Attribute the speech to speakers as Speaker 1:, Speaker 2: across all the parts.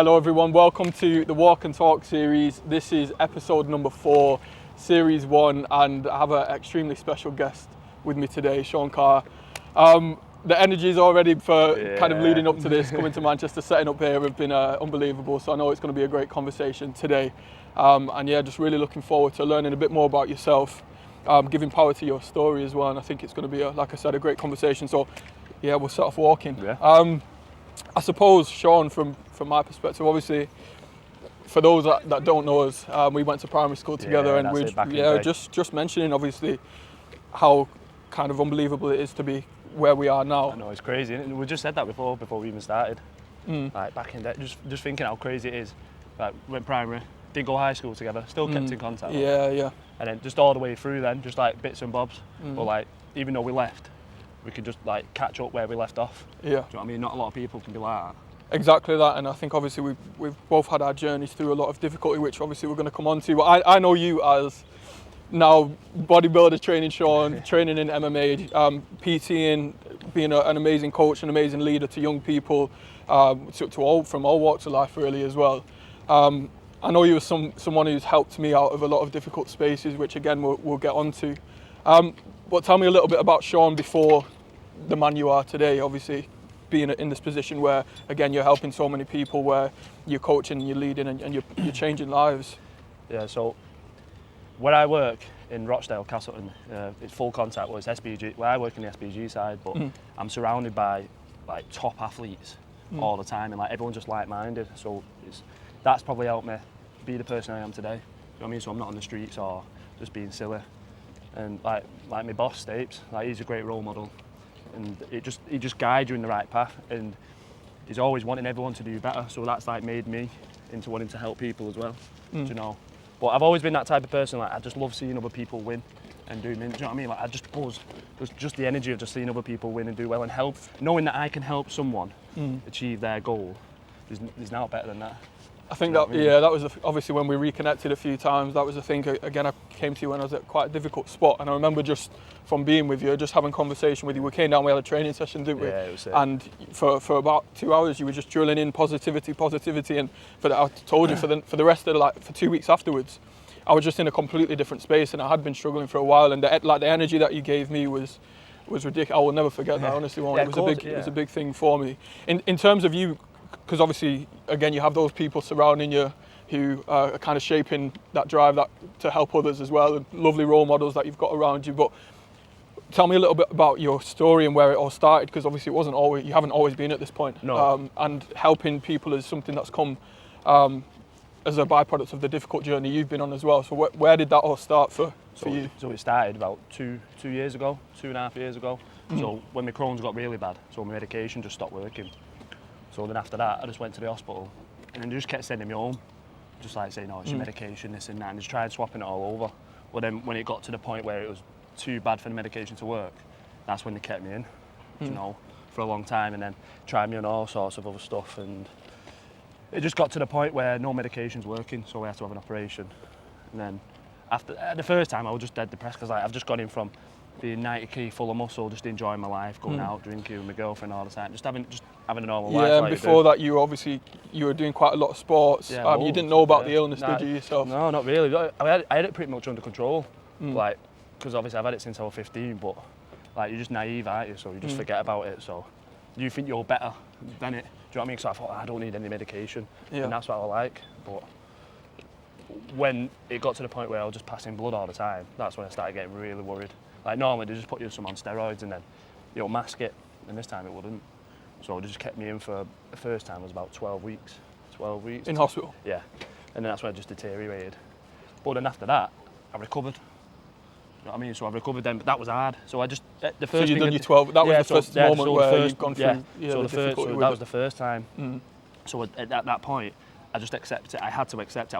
Speaker 1: Hello everyone, welcome to the Walk and Talk series. This is episode number 4, series 1, and I have an extremely special guest with me today, Carr. The energy is already for kind of leading up to this, coming to Manchester, setting up here have been unbelievable, so I know it's going to be a great conversation today. And yeah, just really looking forward to learning a bit more about yourself, giving power to your story as well, and I think it's going to be, like I said, a great conversation. So yeah, we'll set off walking. Yeah. I suppose, Sean, from my perspective, obviously, for those that don't know us, we went to primary school together, and we just mentioning obviously how kind of unbelievable it is to be where we are now.
Speaker 2: I know, it's crazy, and we just said that before we even started. Like back in the day, just thinking how crazy it is. Like went primary, didn't go high school together, still kept in contact.
Speaker 1: Yeah.
Speaker 2: And then just all the way through then, just like bits and bobs. But like, even though we left, we could just like catch up where we left off.
Speaker 1: Yeah.
Speaker 2: Do you know what I mean? Not a lot of people can be like that.
Speaker 1: Exactly that, and I think obviously we've both had our journeys through a lot of difficulty, which obviously we're going to come on to. But I know you as now bodybuilder training, Sean, training in MMA, PTing, being an amazing coach, an amazing leader to young people, from all walks of life really as well. I know you were someone who's helped me out of a lot of difficult spaces, which again we'll get onto. But tell me a little bit about Sean before the man you are today, obviously being in this position where, again, you're helping so many people, where you're coaching and you're leading and you're changing lives.
Speaker 2: Yeah, so where I work in Rochdale, Castleton, it's full contact, well, it's SBG. Well, I work in the SBG side, but I'm surrounded by like top athletes all the time, and like everyone's just like-minded. So that's probably helped me be the person I am today. You know what I mean? So I'm not on the streets or just being silly. And like my boss Stapes, like he's a great role model, and he just guides you in the right path, and he's always wanting everyone to do better. So that's like made me into wanting to help people as well. Do you know? But I've always been that type of person. Like I just love seeing other people win and do. You know what I mean? Like I just buzz. Just the energy of just seeing other people win and do well and help, knowing that I can help someone achieve their goal. There's now better than that.
Speaker 1: I think that that was obviously when we reconnected a few times. That was the thing. Again, I came to you when I was at quite a difficult spot, and I remember just from being with you, just having a conversation with you. We came down, we had a training session, didn't we?
Speaker 2: Yeah, it was it.
Speaker 1: And for about 2 hours, you were just drilling in positivity, and I told you for the rest of for 2 weeks afterwards, I was just in a completely different space, and I had been struggling for a while, and the energy that you gave me was ridiculous. I will never forget that. Honestly, it was a big thing for me. In terms of you. Because obviously, again, you have those people surrounding you who are kind of shaping that drive to help others as well, and lovely role models that you've got around you. But tell me a little bit about your story and where it all started, because obviously you haven't always been at this point.
Speaker 2: No.
Speaker 1: And helping people is something that's come as a byproduct of the difficult journey you've been on as well. So where did that all start for you?
Speaker 2: So it started about 2.5 years ago. So when my Crohn's got really bad, so my medication just stopped working. So then after that, I just went to the hospital, and then they just kept sending me home, just like saying, "Oh, it's your medication, this and that," and just tried swapping it all over. Well, then when it got to the point where it was too bad for the medication to work, that's when they kept me in, you know, for a long time, and then tried me on all sorts of other stuff, and it just got to the point where no medication's working, so I had to have an operation. And then after the first time, I was just dead depressed, because I've just gone in from being 90 kg full of muscle, just enjoying my life, going out, drinking with my girlfriend all the time, just having a normal life.
Speaker 1: Yeah, and before that, you were doing quite a lot of sports.
Speaker 2: Yeah,
Speaker 1: you didn't know about the illness, did you yourself?
Speaker 2: No, not really. I had it pretty much under control, like, because obviously I've had it since I was 15. But like, you're just naive, aren't you? So you just forget about it. So you think you're better than it. Do you know what I mean? So I thought, I don't need any medication, and that's what I like. But when it got to the point where I was just passing blood all the time, that's when I started getting really worried. Like normally they just put you some on steroids and then you'll mask it, and this time it wouldn't. So they just kept me in for, the first time was about 12 weeks. 12 weeks.
Speaker 1: In hospital?
Speaker 2: Yeah. And then that's when I just deteriorated. But then after that, I recovered. You know what I mean? So I recovered then, but that was hard. So I just, the first
Speaker 1: So you'd done your 12, that was the first moment where you've gone through
Speaker 2: so
Speaker 1: the difficulty with
Speaker 2: that
Speaker 1: it.
Speaker 2: was the first time. So at that point, I just accepted it. I had to accept it.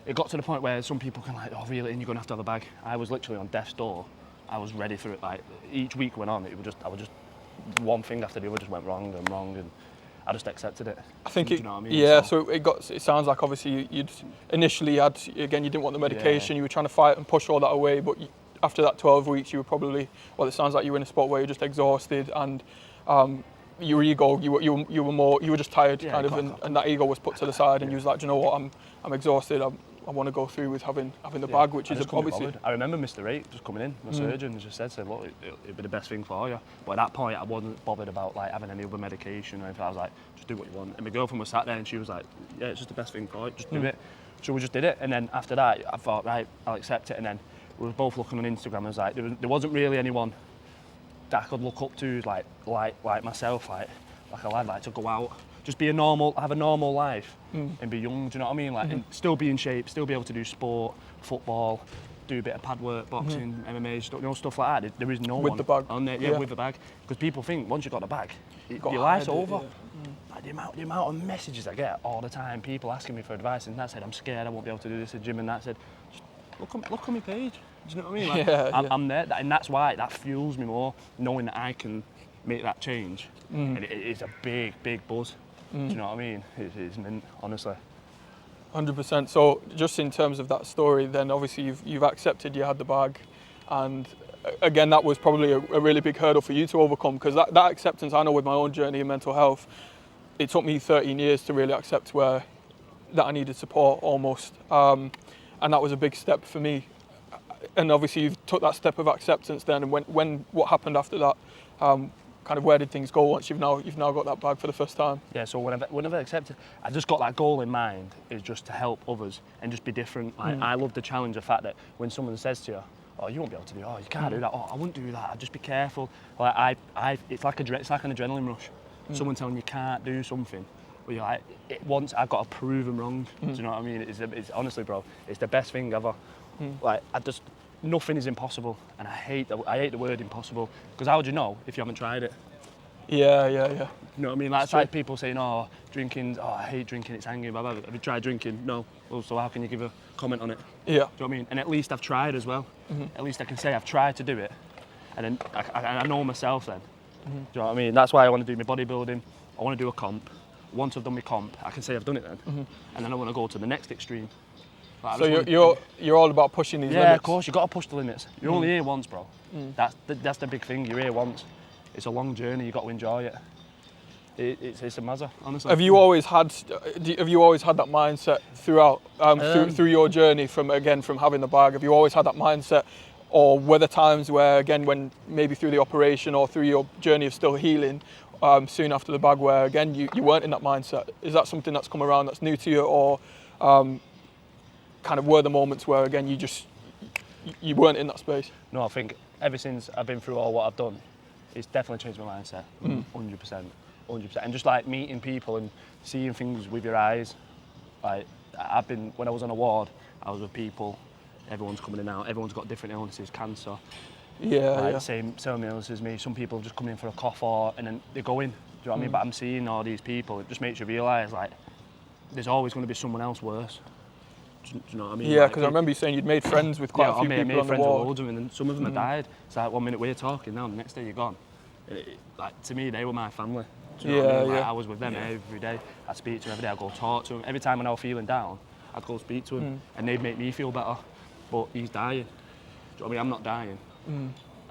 Speaker 2: It got to the point where some people can like, "Oh, really? And you're going to have a bag." I was literally on death's door. I was ready for it. Like each week went on, I was just one thing after the other just went wrong, and I just accepted it.
Speaker 1: I think
Speaker 2: you know what I mean?
Speaker 1: Yeah. So it sounds like obviously you'd initially you didn't want the medication. You were trying to fight and push all that away, but after that 12 weeks, you were probably, well, it sounds like you were in a spot where you're just exhausted, and your ego, you were just tired, kind of, and that ego was put to the side, and you was like, do you know what, I'm exhausted. I want to go through with having the bag, which is obviously.
Speaker 2: I remember Mr. 8 just coming in, my surgeon, and just said, look, it'd be the best thing for you. But at that point, I wasn't bothered about like having any other medication or anything. I was like, just do what you want. And my girlfriend was sat there, and she was like, yeah, it's just the best thing for you. Just do it. So we just did it, and then after that, I thought, right, I'll accept it. And then we were both looking on Instagram. And I was like, there wasn't really anyone that I could look up to, like myself, like a lad, like to go out, just be have a normal life, and be young. Do you know what I mean? Like, and still be in shape, still be able to do sport, football, do a bit of pad work, boxing, MMA, stuff like that. There is no
Speaker 1: with
Speaker 2: one
Speaker 1: the bag.
Speaker 2: on there, with the bag, because people think once you've got the bag, your life's over. Like the amount of messages I get all the time, people asking me for advice, and that said, I'm scared, I won't be able to do this at gym, and that said, look on my page. Do you know what I mean? Like, I'm there, and that's why that fuels me more, knowing that I can make that change. And it's a big buzz. Do you know what I mean? It's mint, honestly.
Speaker 1: 100%. So just in terms of that story, then obviously you've accepted you had the bag, and again, that was probably a really big hurdle for you to overcome, because that acceptance, I know with my own journey in mental health, it took me 13 years to really accept that I needed support almost, and that was a big step for me. And obviously you've took that step of acceptance then, and what happened after that? Kind of where did things go once you've now got that bag for the first time?
Speaker 2: Yeah, so whenever I accepted, I just got that goal in mind, is just to help others and just be different. Like, I love the challenge, the fact that when someone says to you, oh, you won't be able to do, oh, you can't do that, oh, I wouldn't do that, I'd just be careful. Like it's like an adrenaline rush. Someone telling you can't do something, but you're like, once I've got to prove them wrong. Do you know what I mean? It's honestly, bro, it's the best thing ever. Like, nothing is impossible, and I hate the word impossible, because how would you know if you haven't tried it?
Speaker 1: Yeah.
Speaker 2: You know what I mean? Like, it's like people saying, oh, drinking, oh, I hate drinking, it's hanging, blah, blah, blah. Have you tried drinking? No. Well, so how can you give a comment on it?
Speaker 1: Yeah.
Speaker 2: Do you know what I mean? And at least I've tried as well. At least I can say I've tried to do it, and then I know myself then. Do you know what I mean? That's why I want to do my bodybuilding. I want to do a comp. Once I've done my comp, I can say I've done it then. And then I want to go to the next extreme. Like,
Speaker 1: so you're all about pushing these limits?
Speaker 2: Yeah, of course, you've got to push the limits. You're only here once, bro. That's the big thing, you're here once. It's a long journey, you've got to enjoy it. It's a mazza, honestly.
Speaker 1: Have you always had that mindset throughout, through your journey from having the bag? Have you always had that mindset? Or were there times where, again, when maybe through the operation or through your journey of still healing, soon after the bag, where again you weren't in that mindset? Is that something that's come around that's new to you, or kind of were the moments where again you weren't in that space?
Speaker 2: No, I think ever since I've been through all what I've done, it's definitely changed my mindset, 100%. And just like meeting people and seeing things with your eyes. Like, when I was on a ward, I was with people, everyone's coming in and out, everyone's got different illnesses, cancer. Same illness as me. Some people just come in for a cough and then they go in. Do you know what I mean? But I'm seeing all these people, it just makes you realise, like, there's always going to be someone else worse. Do you know what I mean?
Speaker 1: Yeah, because I remember you saying you'd made friends with quite a few people on the ward.
Speaker 2: With loads of them, and some of them have died. It's like 1 minute we're talking now, the next day you're gone. Like, to me, they were my family. Do you know what I mean? Like, I was with them every day. I'd speak to them every day, I'd go talk to them. Every time when I was feeling down, I'd go speak to him, and they'd make me feel better. But he's dying. Do you know what I mean? I'm not dying.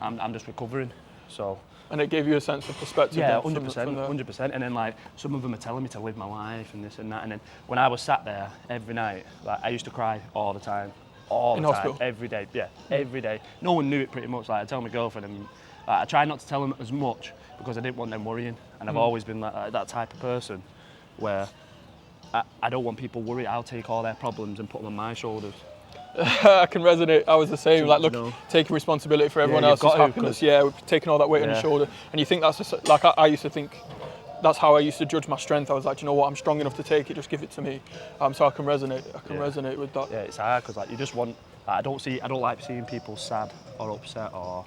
Speaker 2: I'm just recovering. So.
Speaker 1: And it gave you a sense of perspective.
Speaker 2: Yeah, 100%. And then, like, some of them are telling me to live my life and this and that. And then when I was sat there every night, like, I used to cry all the time. In hospital? Every day. Yeah, every day. No one knew it pretty much. Like, I tell my girlfriend, and I try not to tell them as much because I didn't want them worrying. And I've always been like that type of person where I don't want people worried. I'll take all their problems and put them on my shoulders.
Speaker 1: I can resonate. I was the same. Like, look, taking responsibility for everyone else's happiness. Yeah, taking all that weight on your shoulder. And you think that's like I used to think. That's how I used to judge my strength. I was like, you know what, I'm strong enough to take it. Just give it to me. So I can resonate. Resonate with that.
Speaker 2: Yeah, it's hard because, like, you just want. Like, I don't like seeing people sad or upset or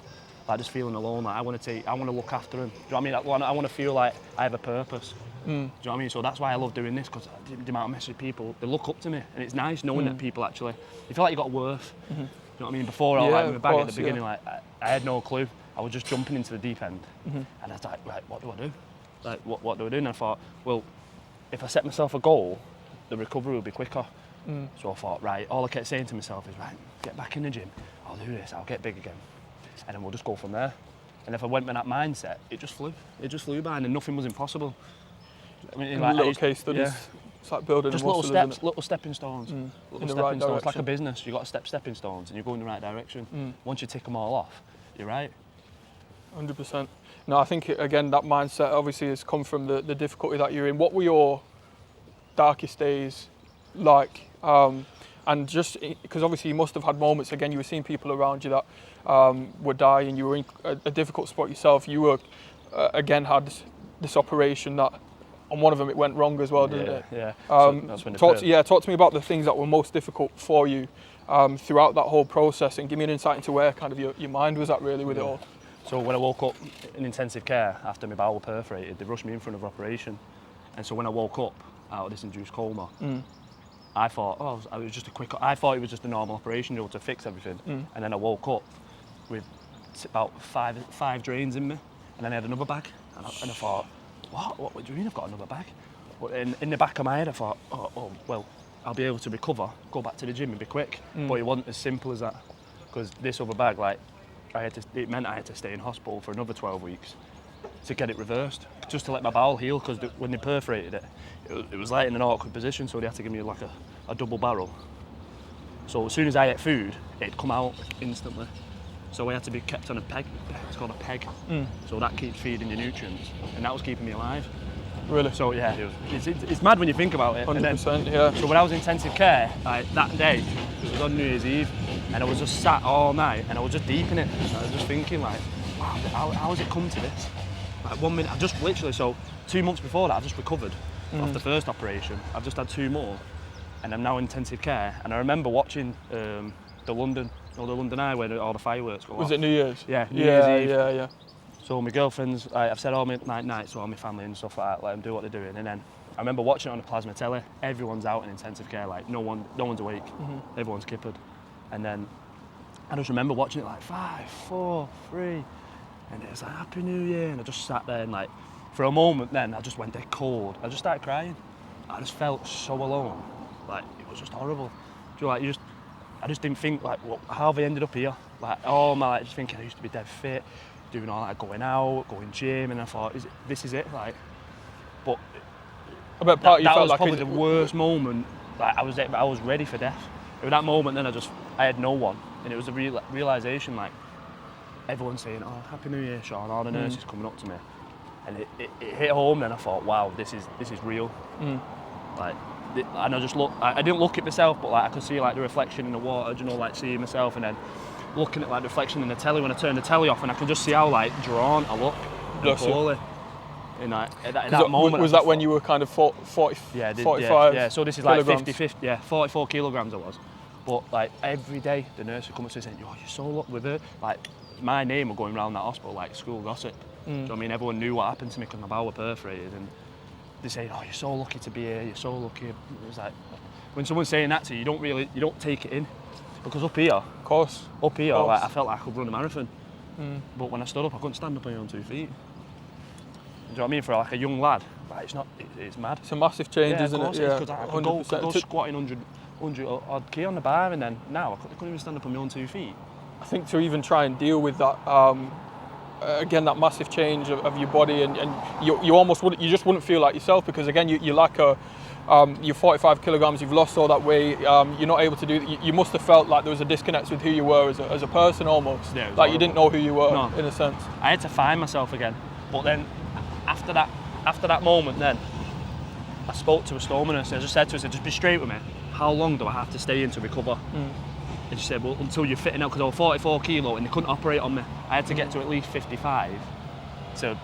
Speaker 2: like just feeling alone. Like, I want to look after them. Do you know what I mean? I want to feel like I have a purpose. Do you know what I mean? So that's why I love doing this, because the amount of message people, they look up to me, and it's nice knowing that people actually, you feel like you got worth. Do you know what I mean? Before, like, with my bag at the beginning, like, I had no clue. I was just jumping into the deep end, and I was like, right, what do I do? Like, what do I do? And I thought, well, if I set myself a goal, the recovery will be quicker. So I thought, right, all I kept saying to myself is, right, get back in the gym, I'll do this, I'll get big again, and then we'll just go from there. And if I went with that mindset, it just flew by, and then nothing was impossible. I mean,
Speaker 1: Little case studies.
Speaker 2: Yeah.
Speaker 1: It's like building
Speaker 2: Just
Speaker 1: a
Speaker 2: little
Speaker 1: muscle,
Speaker 2: steps,
Speaker 1: isn't it?
Speaker 2: little stepping stones. Little
Speaker 1: In the
Speaker 2: stepping
Speaker 1: right
Speaker 2: stones, like
Speaker 1: direction.
Speaker 2: a business. You've got to stepping stones, and you're going in the right direction. Once you tick them all off, you're right.
Speaker 1: 100%. No, I think again that mindset obviously has come from the difficulty that you're in. What were your darkest days like? And just because obviously you must have had moments. Again, you were seeing people around you that were dying. You were in a difficult spot yourself. You were again had this operation that. On one of them, it went wrong as well, didn't it?
Speaker 2: Yeah. So that's when
Speaker 1: talk to me about the things that were most difficult for you throughout that whole process, and give me an insight into where kind of your mind was at really with it all.
Speaker 2: So when I woke up in intensive care after my bowel perforated, they rushed me in for another operation, and so when I woke up out of this induced coma, I thought, I thought it was just a normal operation, to fix everything, and then I woke up with about five drains in me, and then I had another bag, and I thought. What do you mean I've got another bag? But in the back of my head I thought, well, I'll be able to recover, go back to the gym and be quick. But it wasn't as simple as that, because this other bag, it meant I had to stay in hospital for another 12 weeks to get it reversed, just to let my bowel heal, because when they perforated it was like in an awkward position, so they had to give me like a double barrel. So as soon as I ate food, it'd come out instantly. So I had to be kept on a peg. It's called a peg. So that keeps feeding your nutrients, and that was keeping me alive.
Speaker 1: Really?
Speaker 2: So yeah, it's mad when you think about it.
Speaker 1: 100%, yeah.
Speaker 2: So when I was in intensive care, that day, it was on New Year's Eve, and I was just sat all night, and I was just deep in it. I was just thinking like, wow, how has it come to this? Like 1 minute, I just literally, so 2 months before that, I just recovered off the first operation. I've just had 2 more, and I'm now in intensive care. And I remember watching the London Eye where all the fireworks go off.
Speaker 1: Was it New Year's?
Speaker 2: Yeah, New Year's Eve.
Speaker 1: Yeah.
Speaker 2: So my girlfriends, I've said all my nights to all my family and stuff like that, let them do what they're doing. And then I remember watching it on the plasma telly. Everyone's out in intensive care, like no one's awake. Everyone's kippered. And then I just remember watching it like 5, 4, 3, and it was like Happy New Year. And I just sat there and like, for a moment then, I just went dead cold. I just started crying. I just felt so alone. Like it was just horrible. I just didn't think like, how have I ended up here? Like all my life, just thinking I used to be dead fit, doing all that, going out, going gym, and I thought, this is it? Like, but
Speaker 1: I bet part of you
Speaker 2: that
Speaker 1: felt
Speaker 2: was
Speaker 1: like
Speaker 2: probably the worst moment. Like I was ready for death. At that moment, then I had no one, and it was a realization like everyone's saying, "Oh, Happy New Year, Sean." All the nurses coming up to me, and it hit home. Then I thought, wow, this is real. Like. And I didn't look at myself, but like I could see like the reflection in the water, like seeing myself, and then looking at like the reflection in the telly when I turned the telly off, and I could just see how like drawn I look and poorly. And like, at that moment,
Speaker 1: was that when you were kind of 45?
Speaker 2: Yeah. So this is like
Speaker 1: kilograms.
Speaker 2: 50, 44 kilograms I was. But like every day, the nurse would come up to me saying, "Oh, you're so lucky with it." Like my name was going around that hospital like school gossip. Do you know what I mean? Everyone knew what happened to me because my bowel were perforated, and they say, "Oh, you're so lucky to be here. You're so lucky." It was like when someone's saying that to you, you don't take it in, because up here,
Speaker 1: Of course.
Speaker 2: like I felt like I could run a marathon. But when I stood up, I couldn't stand up on my own 2 feet. Do you know what I mean? For like a young lad, like it's mad.
Speaker 1: It's a massive change, isn't it?
Speaker 2: Yeah, because I could go squatting 100 odd key on the bar, and then now I couldn't even stand up on my own 2 feet.
Speaker 1: I think to even try and deal with that, again, that massive change of your body, and you almost wouldn't, you just wouldn't feel like yourself, because again, you're like you're 45 kilograms, you've lost all that weight, you're not able to do. You must have felt like there was a disconnect with who you were as a person almost.
Speaker 2: Yeah,
Speaker 1: like
Speaker 2: horrible.
Speaker 1: You didn't know who you were in a sense.
Speaker 2: I had to find myself again, but then after that moment, then I spoke to a stoma nurse and I just said to her, "Just be straight with me. How long do I have to stay in to recover?" And she said, "Well, until you're fitting out, because I was 44 kilo and they couldn't operate on me. I had to get to at least 55 so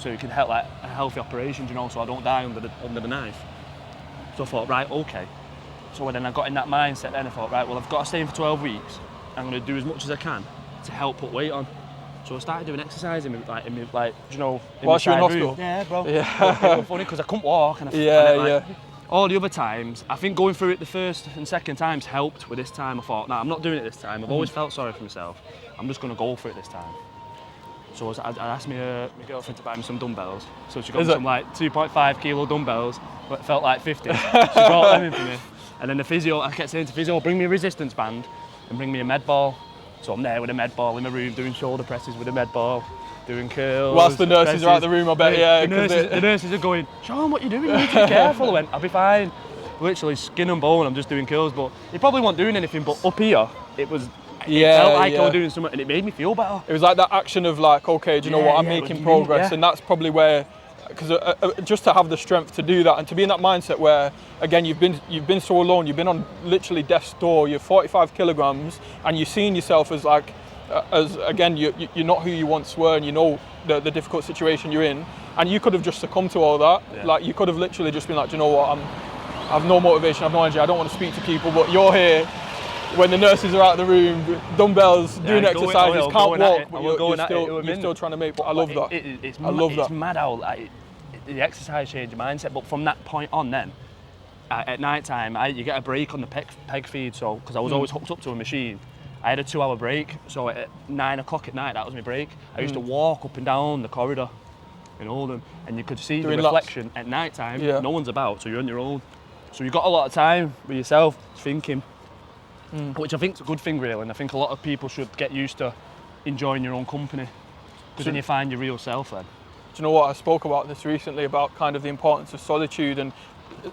Speaker 2: you can help like a healthy operation, so I don't die under the knife." So I thought, right, okay. So then I got in that mindset. Then I thought, right, well, I've got to stay in for 12 weeks. I'm going to do as much as I can to help put weight on. So I started doing exercise in my in
Speaker 1: whilst you're in
Speaker 2: my
Speaker 1: hospital.
Speaker 2: room. Yeah, bro.
Speaker 1: Yeah.
Speaker 2: It was funny because I couldn't walk. And all the other times, I think going through it the first and second times helped. With this time, I thought, I'm not doing it this time. I've always felt sorry for myself. I'm just going to go for it this time. So I asked my girlfriend to buy me some dumbbells. So she got me some like 2.5 kilo dumbbells, but it felt like 50. She brought them in for me. And then the physio, I kept saying to physio, "Bring me a resistance band and bring me a med ball." So I'm there with a med ball in my room doing shoulder presses with a med ball. doing curls.
Speaker 1: Whilst the nurses are out the room, I bet, yeah.
Speaker 2: The nurses are going, Sean, what are you doing? You need to be careful. I went, I'll be fine. Literally skin and bone, I'm just doing curls, but he probably wasn't doing anything, but up here, it felt like I was doing something, and it made me feel better.
Speaker 1: It was like that action of like, okay, do you know what, I'm making progress, and that's probably where, because just to have the strength to do that, and to be in that mindset where, again, you've been so alone, you've been on literally death's door, you're 45 kilograms, and you're seeing yourself as like, you're not who you once were, and you know the difficult situation you're in, and you could have just succumbed to all that. Yeah. Like, you could have literally just been like, do you know what, I have no motivation, I have no energy, I don't want to speak to people, but you're here when the nurses are out of the room, dumbbells, doing exercises, can't walk, but you're still trying to make. I love that.
Speaker 2: It's mad how like, the exercise changed your mindset, but from that point on then, at night time, you get a break on the peg feed, so, because I was always hooked up to a machine, I had a 2-hour break, so at 9 o'clock at night, that was my break. I used to walk up and down the corridor in Oldham, and you could see the reflection at night time, no one's about, so you're on your own. So you've got a lot of time with yourself thinking, which I think is a good thing really, and I think a lot of people should get used to enjoying your own company, because then you find your real self then.
Speaker 1: Do you know what, I spoke about this recently, about kind of the importance of solitude, and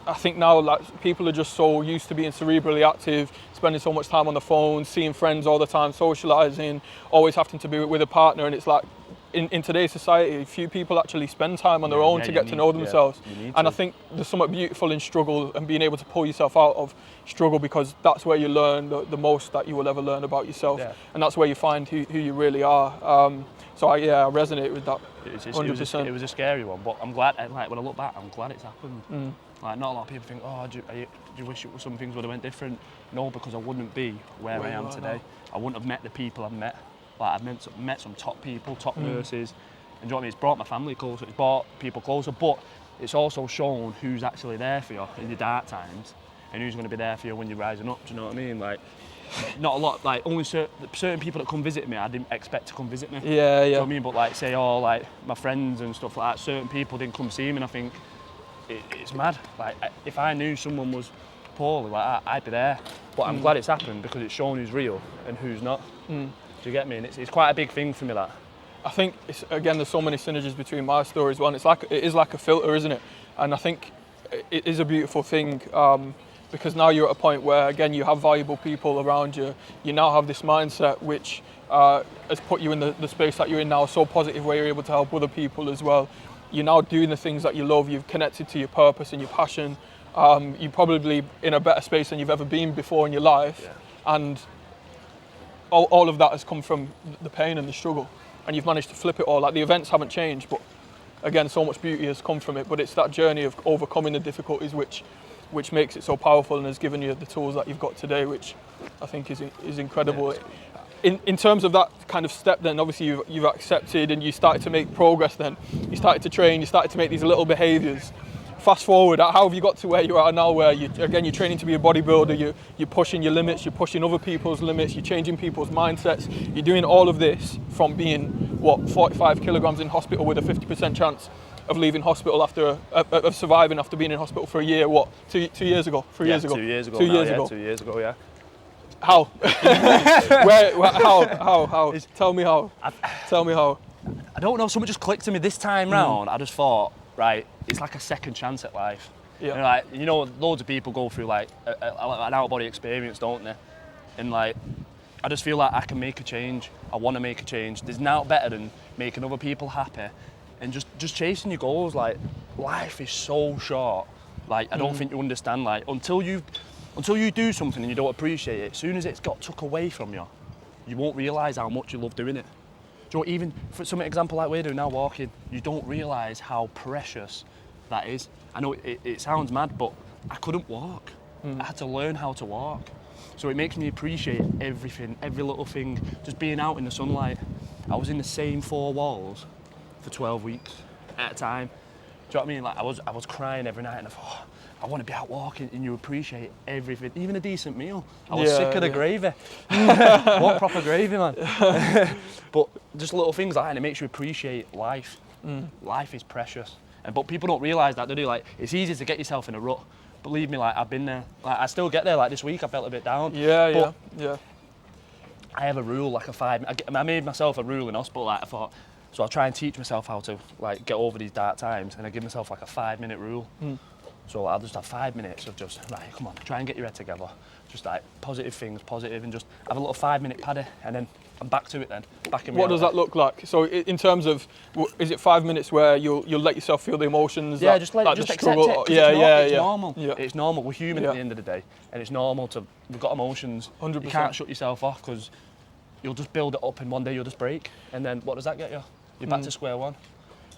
Speaker 1: I think now like people are just so used to being cerebrally active, spending so much time on the phone, seeing friends all the time, socialising, always having to be with a partner, and it's like, in today's society, few people actually spend time on their own to get to know themselves. And I think there's something beautiful in struggle and being able to pull yourself out of struggle, because that's where you learn the most that you will ever learn about yourself. And that's where you find who you really are. So I resonate with that 100%.
Speaker 2: It was a scary one, but I'm glad, like when I look back, I'm glad it's happened. Like, not a lot of people think, oh, do you wish some things would have went different? No, because I wouldn't be where I am today. I wouldn't have met the people I've met. Like, I've met some top people, top nurses, and do you know what I mean? It's brought my family closer, it's brought people closer, but it's also shown who's actually there for you in the dark times, and who's going to be there for you when you're rising up. Do you know what I mean? Like, not a lot. Like, only certain people that come visit me, I didn't expect to come visit me.
Speaker 1: Yeah, yeah.
Speaker 2: Do you know what I mean? But like, say, like my friends and stuff like that, certain people didn't come see me, and I think it's mad. Like, if I knew someone was poorly, like I'd be there. But I'm glad it's happened, because it's shown who's real and who's not. Do you get me? And it's quite a big thing for me, that.
Speaker 1: I think there's so many synergies between my stories. One, it is like a filter, isn't it? And I think it is a beautiful thing, because now you're at a point where, again, you have valuable people around you. You now have this mindset which has put you in the space that you're in now, so positive, where you're able to help other people as well. You're now doing the things that you love. You've connected to your purpose and your passion. You're probably in a better space than you've ever been before in your life, and all of that has come from the pain and the struggle, and you've managed to flip it all. Like, the events haven't changed, but again, so much beauty has come from it. But it's that journey of overcoming the difficulties which makes it so powerful, and has given you the tools that you've got today, which I think is incredible. In terms of that kind of step, then obviously you've accepted and you started to make progress. Then you started to train, you started to make these little behaviours. Fast forward, how have you got to where you are now, where you're training to be a bodybuilder, you're pushing your limits, you're pushing other people's limits, you're changing people's mindsets, you're doing all of this from being, 45 kilograms in hospital with a 50% chance of leaving hospital of surviving after being in hospital for a year, 2 years ago? 3 years ago?
Speaker 2: 2 years ago.
Speaker 1: 2 years ago.
Speaker 2: 2 years ago, yeah.
Speaker 1: How? How? Tell me how.
Speaker 2: I don't know, something just clicked to me this time round. I just thought, right, it's like a second chance at life.
Speaker 1: Yeah.
Speaker 2: Loads of people go through like an out-of-body experience, don't they? And like, I just feel like I can make a change. I want to make a change. There's nothing better than making other people happy and just chasing your goals. Like, life is so short. Like, I don't think you understand. Like, until you do something and you don't appreciate it, as soon as it's got took away from you, you won't realise how much you love doing it. Do you know, even for some example like we're doing now, walking, you don't realise how precious that is. I know it sounds mad, but I couldn't walk. I had to learn how to walk. So it makes me appreciate everything, every little thing, just being out in the sunlight. I was in the same 4 walls for 12 weeks at a time. Do you know what I mean? Like, I was crying every night, and I thought, I want to be out walking, and you appreciate everything, even a decent meal. I was sick of the gravy. What proper gravy, man. But just little things like that, and it makes you appreciate life. Life is precious. But people don't realise that, do they? Like, it's easy to get yourself in a rut. Believe me, like, I've been there. Like, I still get there. Like, this week I felt a bit down. Yeah. I have a rule, like I made myself a rule in hospital. Like, I thought, So I try and teach myself how to like get over these dark times, and I give myself like a 5-minute rule. So I'll just have 5 minutes of just, right, come on, try and get your head together. Just like positive things, and just have a little 5-minute paddy, and then I'm back to it then, back in reality.
Speaker 1: What does that look like? So in terms of, is it 5 minutes where you'll let yourself feel the emotions?
Speaker 2: Yeah, just accept it. It's normal.
Speaker 1: Yeah.
Speaker 2: It's normal. We're human at the end of the day, and it's normal we've got emotions.
Speaker 1: 100%.
Speaker 2: You can't shut yourself off, because you'll just build it up, and one day you'll just break, and then what does that get you? You're back to square one.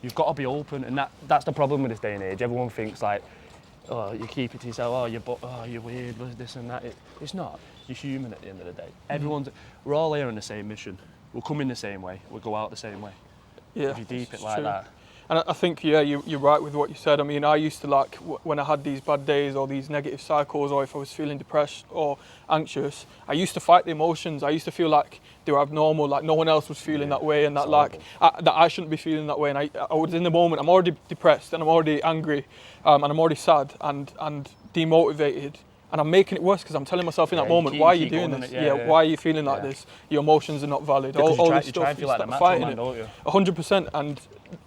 Speaker 2: You've got to be open, and that's the problem with this day and age. Everyone thinks like, oh, you keep it to yourself, you're weird, this and that. It's not. You're human at the end of the day. We're all here on the same mission. We'll come in the same way. We'll go out the same way.
Speaker 1: Yeah,
Speaker 2: if you deep it like that.
Speaker 1: And I think, you're right with what you said. I mean, I used to like, when I had these bad days or these negative cycles, or if I was feeling depressed or anxious, I used to fight the emotions. I used to feel like they were abnormal, like no one else was feeling that way, and that that I shouldn't be feeling that way. And I was in the moment, I'm already depressed, and I'm already angry, and I'm already sad and demotivated. And I'm making it worse because I'm telling myself in that moment, why are you doing this? Why are you feeling like this? Your emotions are not valid.
Speaker 2: Yeah,
Speaker 1: all
Speaker 2: you
Speaker 1: this
Speaker 2: try
Speaker 1: stuff,
Speaker 2: and feel like
Speaker 1: start
Speaker 2: the macho
Speaker 1: fighting
Speaker 2: man,
Speaker 1: it.
Speaker 2: don't you?
Speaker 1: 100%, and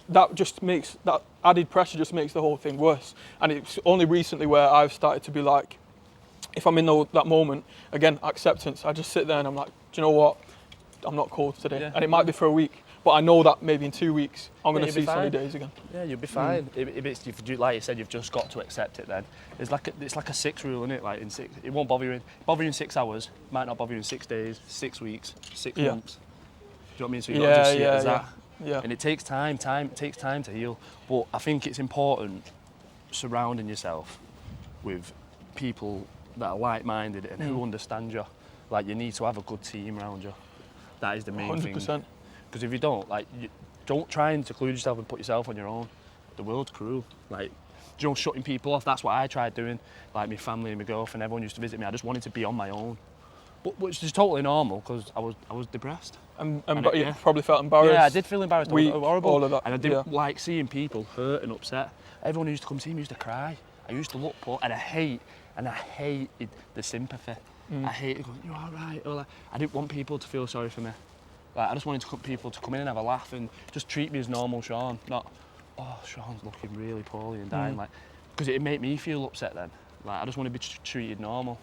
Speaker 1: that added pressure just makes the whole thing worse. And it's only recently where I've started to be like, if I'm in that moment, again, acceptance. I just sit there and I'm like, do you know what? I'm not cold today, and it might be for a week. But I know that maybe in 2 weeks, I'm going to see sunny days again.
Speaker 2: Yeah, you'll be fine. If you do, like you said, you've just got to accept it then. It's like a 6 rule, isn't it? Like it won't bother you in 6 hours, might not bother you in 6 days, 6 weeks, 6 months. Do you know what I mean? So you've got to just see it as that.
Speaker 1: Yeah.
Speaker 2: And it takes time to heal. But I think it's important surrounding yourself with people that are like-minded and who understand you. Like, you need to have a good team around you. That is the main
Speaker 1: 100%.
Speaker 2: thing. Because if you don't, don't try and seclude yourself and put yourself on your own. The world's cruel. Like, shutting people off, that's what I tried doing. Like, my family and my girlfriend, everyone used to visit me. I just wanted to be on my own. Which is totally normal, because I was depressed.
Speaker 1: But you probably felt embarrassed.
Speaker 2: Yeah, I did feel embarrassed.
Speaker 1: Weak,
Speaker 2: horrible.
Speaker 1: all of that.
Speaker 2: And I didn't like seeing people hurt and upset. Everyone who used to come see me used to cry. I used to look poor, and I hated the sympathy. I hated going, you're all right. Or I didn't want people to feel sorry for me. I just wanted people to come in and have a laugh and just treat me as normal Sean, not, oh, Sean's looking really poorly and dying, because it'd make me feel upset then. I just want to be treated normal.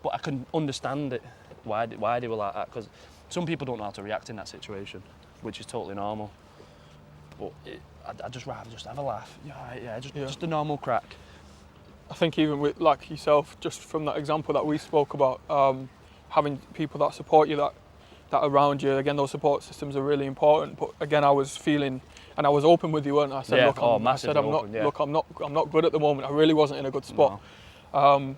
Speaker 2: But I can understand it, why they were like that, because some people don't know how to react in that situation, which is totally normal. But I'd just rather just have a laugh. Just a normal crack.
Speaker 1: I think even with like yourself, just from that example that we spoke about, having people that support you, that around you, again, those support systems are really important. But again, I was feeling, and I was open with you, and I said, I'm not good at the moment. I really wasn't in a good spot. No.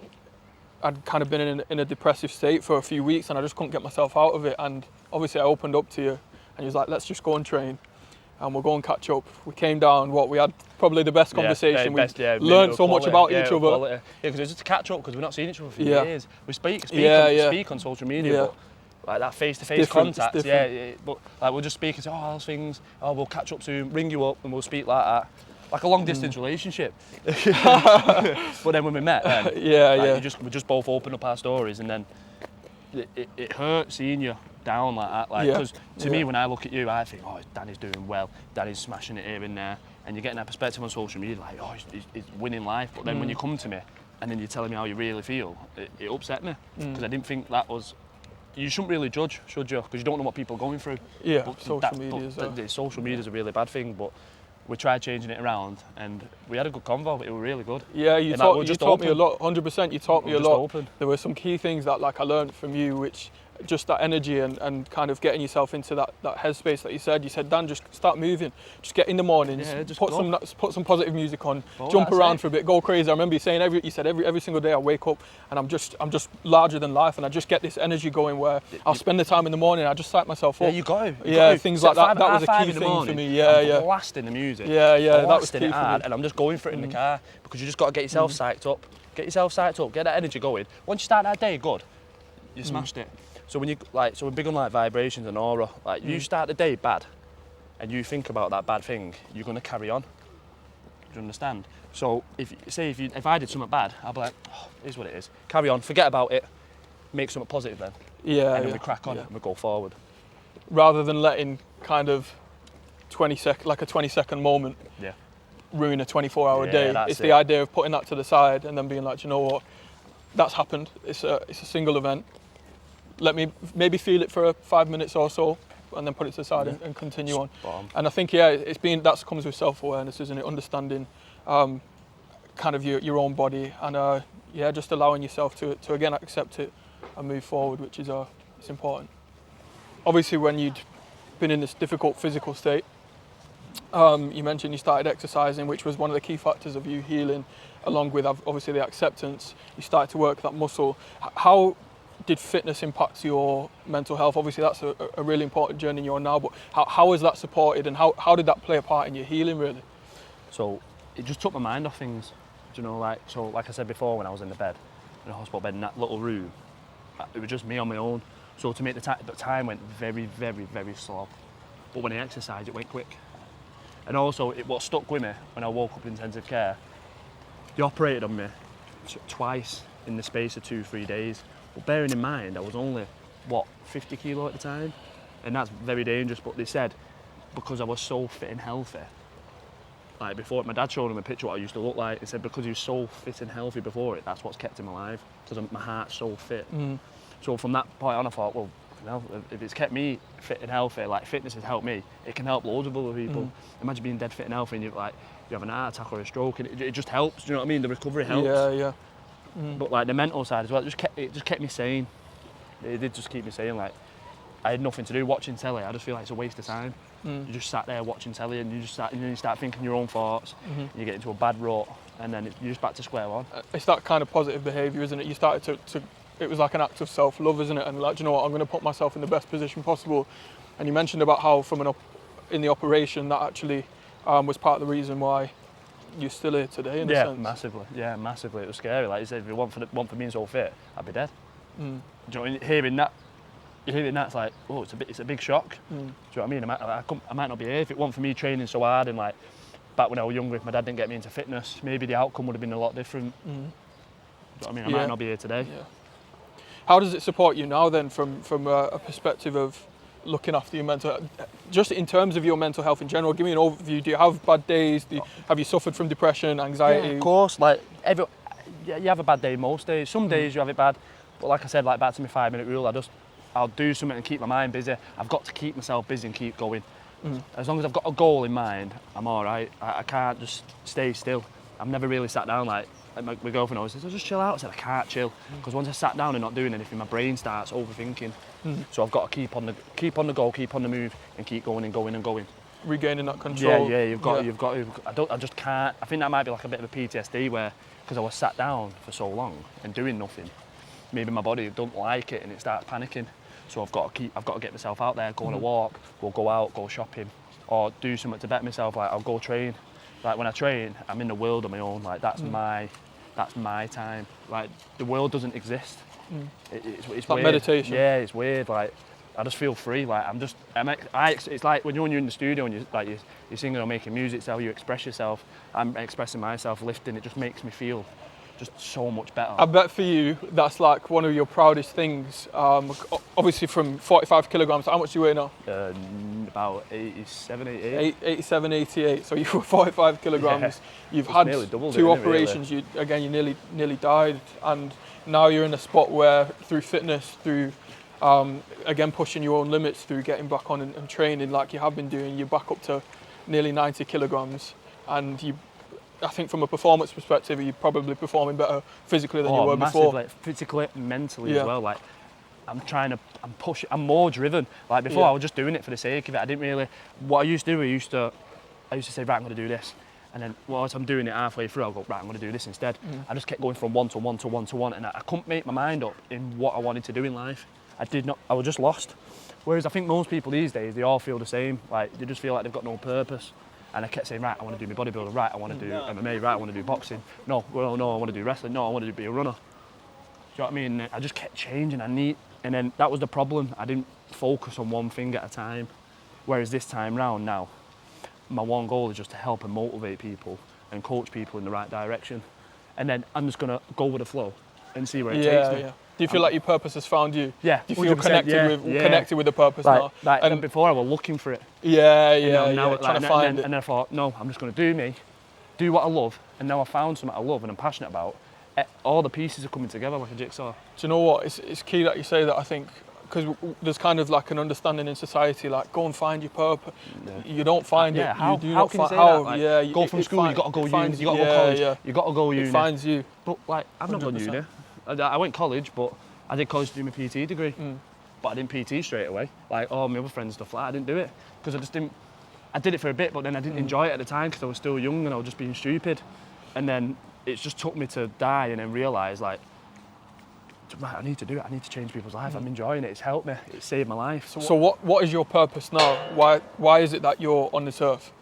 Speaker 1: I'd kind of been in a depressive state for a few weeks, and I just couldn't get myself out of it. And obviously, I opened up to you, and you was like, let's just go and train, and we'll go and catch up. We came down. We had probably the best conversation. We learned so much about each other.
Speaker 2: Yeah, because it's just to catch up, because we've not seen each other for years. We speak on social media, but like that face-to-face contact, but like we'll just speak and say, oh, those things, we'll catch up soon, ring you up, and we'll speak like that. Like a long-distance relationship. But then when we met, we just both opened up our stories, and then it hurt seeing you down like that. Because to me, when I look at you, I think, oh, Danny's doing well, Danny's smashing it here and there, and you're getting that perspective on social media, like, oh, he's winning life. But then when you come to me, and then you're telling me how you really feel, it upset me, because I didn't think that was. You shouldn't really judge, should you? Because you don't know what people are going through.
Speaker 1: Yeah,
Speaker 2: but
Speaker 1: social
Speaker 2: media is a really bad thing, but we tried changing it around, and we had a good convo. It was really good.
Speaker 1: Yeah, you taught me a lot. 100%, you taught me a lot. There were some key things that I learned from you, which just that energy and kind of getting yourself into that headspace that you said. You said, Dan, just start moving. Just get in the mornings. Put some positive music on. Jump around for a bit. Go crazy. I remember you saying every single day I wake up and I'm just larger than life, and I just get this energy going where I'll spend the time in the morning. I just psych myself up.
Speaker 2: Yeah, you go.
Speaker 1: Things like that. That was a key thing for me.
Speaker 2: I'm blasting the music.
Speaker 1: That was key for me.
Speaker 2: And I'm just going for it in the car, because you just got to get yourself psyched up. Get that energy going. Once you start that day good, you smashed it. So when we're big on vibrations and aura. You start the day bad, and you think about that bad thing, you're gonna carry on. Do you understand? So if I did something bad, I'll be like, oh, it is what it is. Carry on, forget about it, make something positive then. And then we crack on and we go forward.
Speaker 1: Rather than letting kind of like a 20-second moment
Speaker 2: Yeah.
Speaker 1: ruin a 24-hour
Speaker 2: Yeah,
Speaker 1: day.
Speaker 2: that's
Speaker 1: It's
Speaker 2: it.
Speaker 1: the idea of putting that to the side and then being like, "Do you know what, that's happened. It's a single event. Let me maybe feel it for 5 minutes or so, and then put it to the side and continue on."
Speaker 2: Spot on.
Speaker 1: And I think that comes with self-awareness, isn't it? Understanding kind of your own body, and just allowing yourself to again accept it and move forward, which is it's important. Obviously, when you'd been in this difficult physical state, you mentioned you started exercising, which was one of the key factors of you healing, along with obviously the acceptance. You started to work that muscle. How did fitness impact your mental health? Obviously, that's a really important journey you're on now, but how was that supported, and how did that play a part in your healing, really?
Speaker 2: So it just took my mind off things. Do you know, like I said before, when I was in the hospital bed in that little room, it was just me on my own. So to make the time went very, very, very slow. But when I exercised, it went quick. And also, what stuck with me when I woke up in intensive care, they operated on me twice in the space of 2-3 days. But bearing in mind, I was only, 50 kilo at the time? And that's very dangerous, but they said, because I was so fit and healthy, like before, my dad showed him a picture of what I used to look like. He said, because he was so fit and healthy before it, that's what's kept him alive, because my heart's so fit. So from that point on, I thought, well, if it's kept me fit and healthy, like fitness has helped me, it can help loads of other people. Imagine being dead fit and healthy and you have an heart attack or a stroke, and it just helps. Do you know what I mean? The recovery helps.
Speaker 1: Yeah.
Speaker 2: But like the mental side as well, it just kept me sane. It did just keep me sane. Like I had nothing to do watching telly. I just feel like it's a waste of time. You just sat there watching telly, and you start thinking your own thoughts. And you get into a bad rut, and then you're just back to square one.
Speaker 1: It's that kind of positive behaviour, isn't it? You started to it was like an act of self-love, isn't it? And like, do you know what, I'm going to put myself in the best position possible. And you mentioned about how in the operation that actually was part of the reason why you're still here today, in a sense.
Speaker 2: Massively. Yeah, massively. It was scary. Like you said, if it weren't for being so fit, I'd be dead. Do you know what I mean? Hearing that, it's like, oh, it's a big shock. Do you know what I mean? I might not be here if it weren't for me training so hard, and like back when I was younger, if my dad didn't get me into fitness, maybe the outcome would have been a lot different. Do you know what I mean? I might not be here today.
Speaker 1: Yeah. How does it support you now then, from a perspective of looking after your mental, just in terms of your mental health in general? Give me an overview. Do you have bad days? Have you suffered from depression, anxiety?
Speaker 2: Yeah, of course. Like you have a bad day most days. Some days you have it bad, but like I said, like back to my 5-minute rule, I'll do something and keep my mind busy. I've got to keep myself busy and keep going. As long as I've got a goal in mind, I'm all right. I can't just stay still. I've never really sat down like my girlfriend always says, just chill out. I said, I can't chill, because once I sat down and not doing anything, my brain starts overthinking. So I've got to keep on the goal, keep on the move, and keep going and going and going.
Speaker 1: Regaining that control.
Speaker 2: Yeah, you've got to. I just can't. I think that might be like a bit of a PTSD where, because I was sat down for so long and doing nothing, maybe my body don't like it and it starts panicking. So I've got to get myself out there, go on a walk, we'll go out, go shopping, or do something to better myself. Like I'll go train. Like when I train, I'm in the world on my own. Like that's my time. Like the world doesn't exist. It's
Speaker 1: like
Speaker 2: weird.
Speaker 1: Meditation.
Speaker 2: Yeah, it's weird. Like I just feel free. Like it's like when you're in the studio and you're singing or making music, so you express yourself. I'm expressing myself, lifting. It just makes me feel just so much better.
Speaker 1: I bet for you, that's like one of your proudest things. Obviously from 45 kilograms, how much do you weigh now?
Speaker 2: About 87, 88.
Speaker 1: 87, 88. So you were 45 kilograms.
Speaker 2: Yeah.
Speaker 1: You've had
Speaker 2: nearly doubled
Speaker 1: two
Speaker 2: it,
Speaker 1: operations.
Speaker 2: really.
Speaker 1: You nearly died. And now you're in a spot where through fitness, through again pushing your own limits, through getting back on and training like you have been doing, you're back up to nearly 90 kilograms. And I think from a performance perspective, you're probably performing better physically than you were before.
Speaker 2: Massively, physically, mentally as well. Like I'm pushing. I'm more driven. Like before, I was just doing it for the sake of it. I didn't really. What I used to do, I used to say, right, I'm going to do this, and then whilst I'm doing it halfway through, I'll go, right, I'm going to do this instead. I just kept going from one to one to one to one, and I couldn't make my mind up in what I wanted to do in life. I was just lost. Whereas I think most people these days, they all feel the same. Like they just feel like they've got no purpose. And I kept saying, right, I want to do my bodybuilder, right, I want to do MMA, right, I want to do boxing. No, I want to do wrestling. No, I want to be a runner. Do you know what I mean? I just kept changing. And then that was the problem. I didn't focus on one thing at a time. Whereas this time round now, my one goal is just to help and motivate people and coach people in the right direction. And then I'm just going to go with the flow and see where it takes me.
Speaker 1: Do you feel like your purpose has found you?
Speaker 2: Yeah.
Speaker 1: Do you feel
Speaker 2: 100%,
Speaker 1: connected with the purpose now?
Speaker 2: And before I was looking for it.
Speaker 1: Now trying to find it.
Speaker 2: And then I thought, no, I'm just going to do what I love. And now I found something I love and I'm passionate about. All the pieces are coming together like a jigsaw.
Speaker 1: Do you know what? It's key that you say that, I think, because there's kind of like an understanding in society, like go and find your purpose. Yeah. You don't find it.
Speaker 2: How
Speaker 1: can
Speaker 2: you say that? Like, go from school,
Speaker 1: you
Speaker 2: got to go uni, you got to go college, you got to go uni.
Speaker 1: It finds you.
Speaker 2: But like, I've not done uni. I went college, but I did college to do my PT degree. But I didn't PT straight away. Like all my other friends and stuff like that, I didn't do it because I just didn't. I did it for a bit, but then I didn't enjoy it at the time because I was still young and I was just being stupid. And then it just took me to die and then realise like, right, I need to do it. I need to change people's life. I'm enjoying it. It's helped me. It's saved my life.
Speaker 1: So what is your purpose now? Why is it that you're on this earth?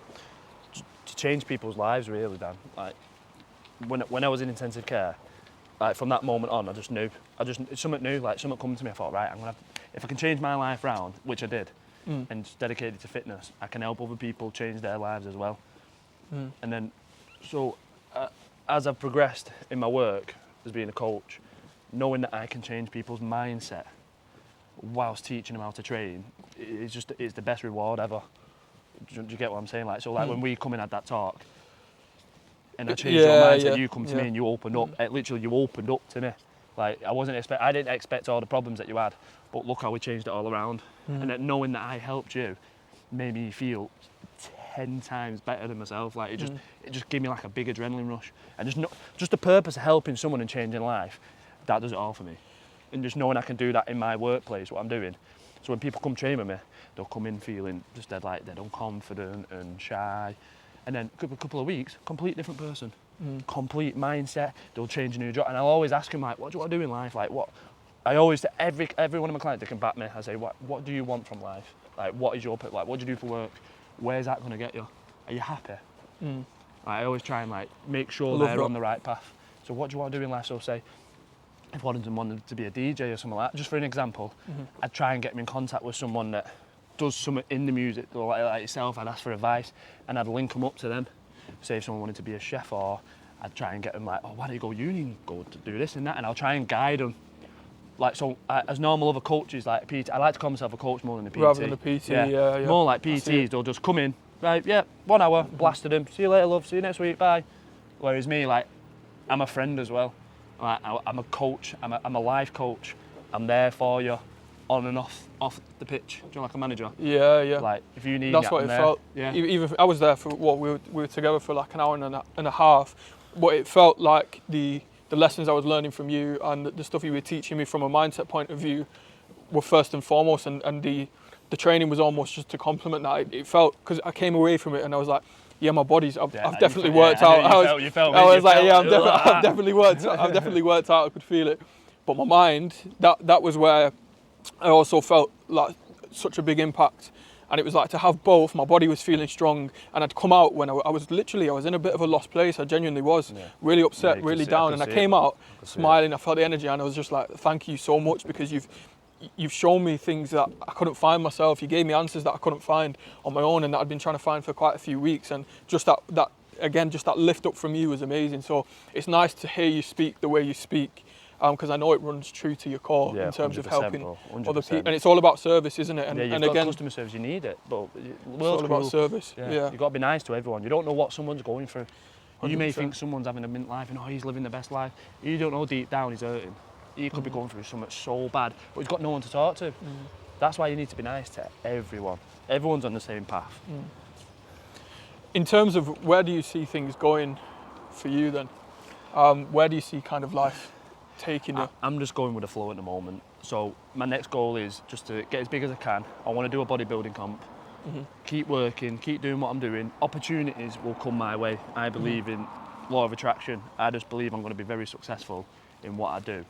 Speaker 2: To change people's lives, really, Dan. Like when I was in intensive care, like from that moment on, I just knew. It's something new. Like something come to me. I thought, right, if I can change my life round, which I did, and just dedicated to fitness, I can help other people change their lives as well. And then, so as I've progressed in my work as being a coach, knowing that I can change people's mindset whilst teaching them how to train, it's the best reward ever. Do you get what I'm saying? Like, so like when we come and had that talk, and I changed your mindset, you come to me and you opened up. Literally, you opened up to me. Like I didn't expect all the problems that you had, but look how we changed it all around. And that knowing that I helped you made me feel 10 times better than myself. Like it just gave me like a big adrenaline rush, and just the purpose of helping someone and changing life. That does it all for me. And just knowing I can do that in my workplace, what I'm doing. So when people come train with me, they'll come in feeling just dead unconfident and shy. And then a couple of weeks, complete different person. Complete mindset, they'll change a new job. And I'll always ask them like, what do you want to do in life? Like what? I always, to every one of my clients, they can back me. I say, what do you want from life? Like what is your, like what do you do for work? Where's that going to get you? Are you happy? I always try and like make sure they're on the right path. So what do you want to do in life? So say, if one of them wanted to be a DJ or something like that, just for an example, I'd try and get them in contact with someone that does something in the music, or like yourself. I'd ask for advice and I'd link them up to them. Say if someone wanted to be a chef, or I'd try and get them like, oh, why don't you go uni and go to do this and that, and I'll try and guide them. Like, so as normal other coaches, like PT, I like to call myself a coach more than a PT.
Speaker 1: Rather than a PT, yeah.
Speaker 2: More like PTs, they'll just come in, right, 1 hour, blasted them, see you later, love, see you next week, bye. Whereas me, like, I'm a friend as well. Like, I'm a coach, I'm a life coach. I'm there for you, on and off the pitch. Do you know, like a manager?
Speaker 1: Yeah.
Speaker 2: Like, if you need
Speaker 1: That's
Speaker 2: me,
Speaker 1: what
Speaker 2: I'm
Speaker 1: it
Speaker 2: there.
Speaker 1: felt.
Speaker 2: Yeah.
Speaker 1: Even if I was there for what we were together for like an hour and a half, but it felt like the lessons I was learning from you and the stuff you were teaching me from a mindset point of view were first and foremost, and the training was almost just to complement that. It felt, because I came away from it and I was like, yeah, my body's. I've definitely worked out. I've definitely worked out. I could feel it, but my mind. That was where I also felt like such a big impact, and it was like to have both. My body was feeling strong, and I'd come out when I was in a bit of a lost place. I genuinely was really upset, really down, and I came out smiling. I felt the energy, and I was just like, thank you so much, because you've shown me things that I couldn't find myself. You gave me answers that I couldn't find on my own and that I'd been trying to find for quite a few weeks. And just that lift up from you was amazing. So it's nice to hear you speak the way you speak, because I know it runs true to your core in terms of helping other people. And it's all about service, isn't it? And,
Speaker 2: you've got customer service, you need it. But
Speaker 1: it's all about service. Yeah.
Speaker 2: You've got to be nice to everyone. You don't know what someone's going through. 100%. You may think someone's having a mint life and he's living the best life. You don't know deep down he's hurting. He could be going through something so bad, but he's got no one to talk to. That's why you need to be nice to everyone. Everyone's on the same path.
Speaker 1: In terms of where do you see things going for you then? Where do you see kind of life taking you?
Speaker 2: I'm just going with the flow at the moment. So my next goal is just to get as big as I can. I want to do a bodybuilding comp. Keep working, keep doing what I'm doing. Opportunities will come my way. I believe in law of attraction. I just believe I'm going to be very successful in what I do.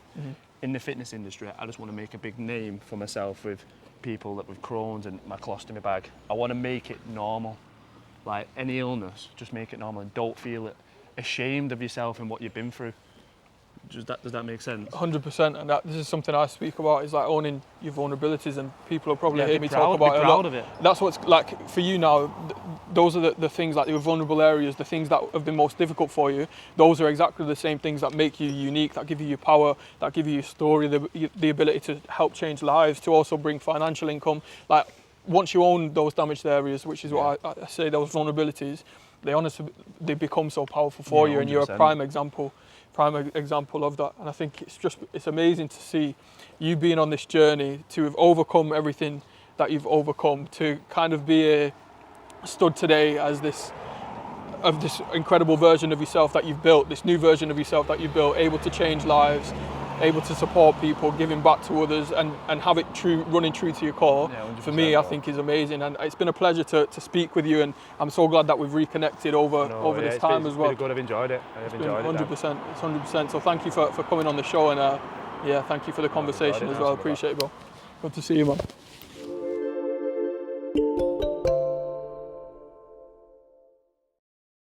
Speaker 2: In the fitness industry, I just want to make a big name for myself with people with Crohn's and my colostomy bag. I want to make it normal. Like any illness, just make it normal and don't feel ashamed of yourself and what you've been through. Does that make sense?
Speaker 1: 100%, and this is something I speak about, is like owning your vulnerabilities, and people will probably hear me
Speaker 2: talk
Speaker 1: about it a lot.
Speaker 2: Of it.
Speaker 1: That's what's like for you now. those are the things, like your vulnerable areas, the things that have been most difficult for you. Those are exactly the same things that make you unique, that give you your power, that give you your story, the ability to help change lives, to also bring financial income. Like, once you own those damaged areas, which is what I say, those vulnerabilities, they become so powerful for you, and you're a prime example of that. And I think it's amazing to see you being on this journey, to have overcome everything that you've overcome, to kind of be stood today as this incredible version of yourself that you've built, this new version of yourself that you've built, able to change lives, able to support people, giving back to others, and have it running true to your core. For me, I think is amazing, and it's been a pleasure to speak with you, and I'm so glad that we've reconnected over this time as well.
Speaker 2: It's been good. I've enjoyed it.
Speaker 1: It's 100%. It's 100%. So thank you for coming on the show, and thank you for the conversation as well. Appreciate it, bro. Good to see you, man.